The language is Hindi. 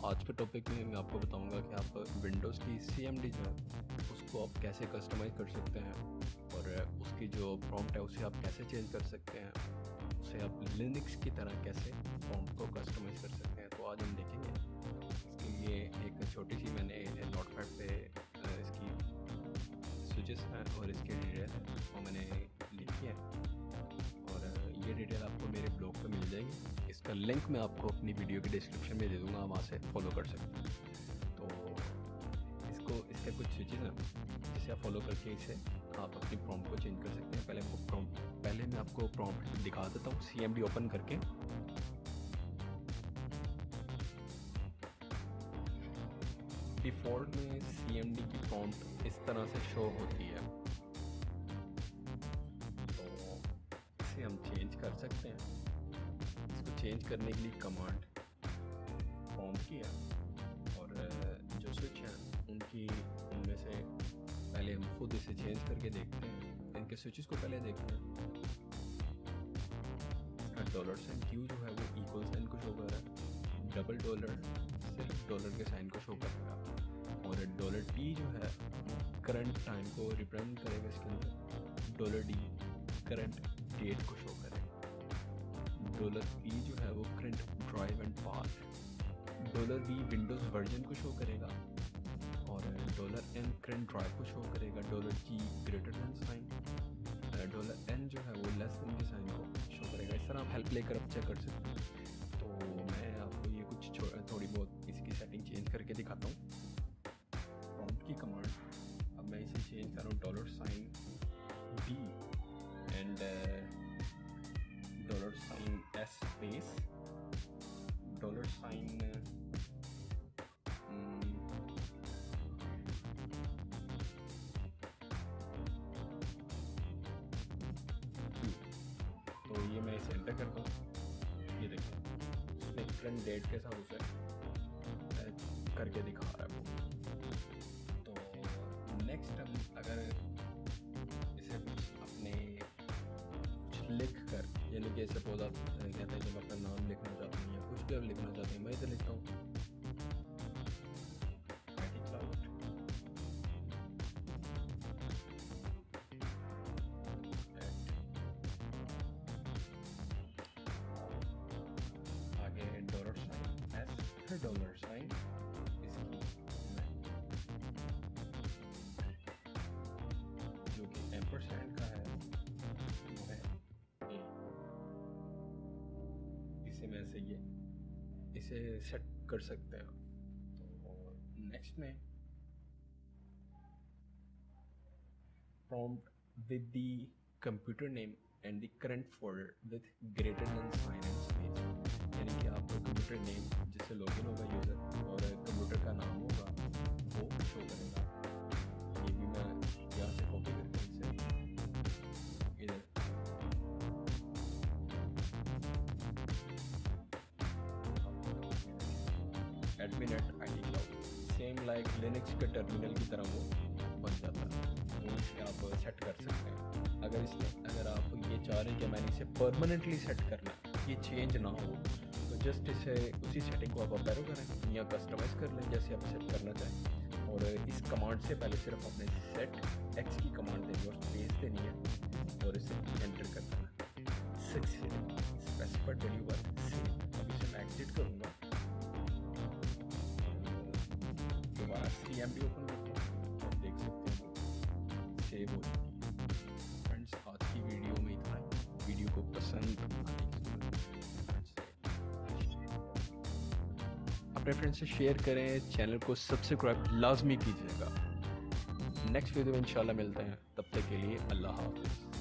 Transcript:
आज के टॉपिक में मैं आपको बताऊंगा कि आप विंडोज़ की CMD जो है उसको आप कैसे कस्टमाइज़ कर सकते हैं और उसकी जो प्रॉम्प्ट है उसे आप कैसे चेंज कर सकते हैं, उसे आप लिनक्स की तरह कैसे प्रॉम्प्ट को कस्टमाइज़ कर सकते हैं। तो आज हम देखेंगे। इसके लिए एक छोटी सी मैंने नोटपैड पे इसकी स्विचेस हैं और इसके डिटेल है वो मैंने लिखी है और ये डिटेल आपको मेरे ब्लॉग पे मिल जाएगी। इसका लिंक मैं आपको अपनी वीडियो के डिस्क्रिप्शन में दे दूँगा, आप वहाँ से फॉलो कर सकते हैं। तो इसके कुछ स्विचेस हैं जिसे आप फॉलो करके इसे आप अपनी प्रॉम्प्ट को चेंज कर सकते हैं। पहले मैं आपको प्रॉम्प्ट दिखा देता हूँ CMD ओपन करके। डिफ़ॉल्ट में CMD की प्रॉम्प्ट इस तरह से शो होती है, तो इसे हम चेंज कर सकते हैं। इसको चेंज करने के लिए कमांड प्रॉम्प्ट की है और जो स्विच हैं उनमें से पहले हम खुद इसे चेंज करके देखते हैं। इनके स्विचेस को पहले देखते हैं। इसका $साइन Q जो है वो इक्वल साइन को शो कर रहा है, डबल डॉलर सिर्फ डॉलर के साइन को शो करेगा और $T जो है करंट टाइम को रिप्रेजेंट करेगा। इसके अंदर $D करंट डेट को शो करेगा। $P जो है वो current drive and path, $V Windows version को शो करेगा और $N करंट ड्राइव को शो करेगा। $G greater than sign, $N जो है वो लेस देन के साइन को शो करेगा। इस तरह आप हेल्प लेकर आप चेक कर सकते हैं। तो मैं आपको ये कुछ थोड़ी बहुत इसकी सेटिंग चेंज करके दिखाता हूँ। प्रॉम्प्ट की कमांड अब मैं इसे चेंज कर रहा हूँ $sign D and $sign S space $sign तो ये मैं इसे एंटर करता हूँ। ये देखो उसने करंट डेट के साथ उसे करके दिखा रहा है वो। तो नेक्स्ट हम अगर इसे कुछ अपने कुछ लिख कर, यानी कि सपोज आप कहते हैं जब अपना नाम लिखना चाहते हैं या कुछ भी आप लिखना चाहते हैं, मैं इसे लिखता हूँ $साइन इसकी जो कि एम्परसैंड का है वो है A। इसे मैं इसे सेट कर सकते हैं। तो नेक्स्ट में prompt with the computer name and the current folder with greater than sign and space, यानी कि आपका कंप्यूटर नेम जिससे लॉगिन होगा यूज़र और कंप्यूटर का नाम होगा वो शो करेगा। ये भी मैं यहाँ से कॉपी करके इसे इधर admin@icloud सेम लाइक लिनक्स के टर्मिनल की तरह वो बन जाता है। वो इसे आप सेट कर सकते हैं। अगर आप ये चाह रहे हैं कि मैंने इसे परमानेंटली सेट करना है, ये चेंज ना हो, तो जस्ट इसे उसी सेटिंग को आप अपेरो करें या कस्टमाइज़ कर लें जैसे आप सेट करना चाहें। और इस कमांड से पहले सिर्फ आपने सेट x की कमांड देनी है और स्पेस देनी है और इसे एंटर करना है। स्पेसिफाइड वैल्यू बार सेव। अब इसे मैं एग्जिट करूँगा, दोबारा CMD ओपन करता हूँ, आप देख सकते हैं सेव हो जाएगी। फ्रेंड्स आज की वीडियो में इतना ही। वीडियो को पसंद अपने फ्रेंड्स से शेयर करें, चैनल को सब्सक्राइब लाजमी कीजिएगा। नेक्स्ट वीडियो में इंशाल्लाह मिलते हैं, तब तक के लिए अल्लाह हाफ़िज़।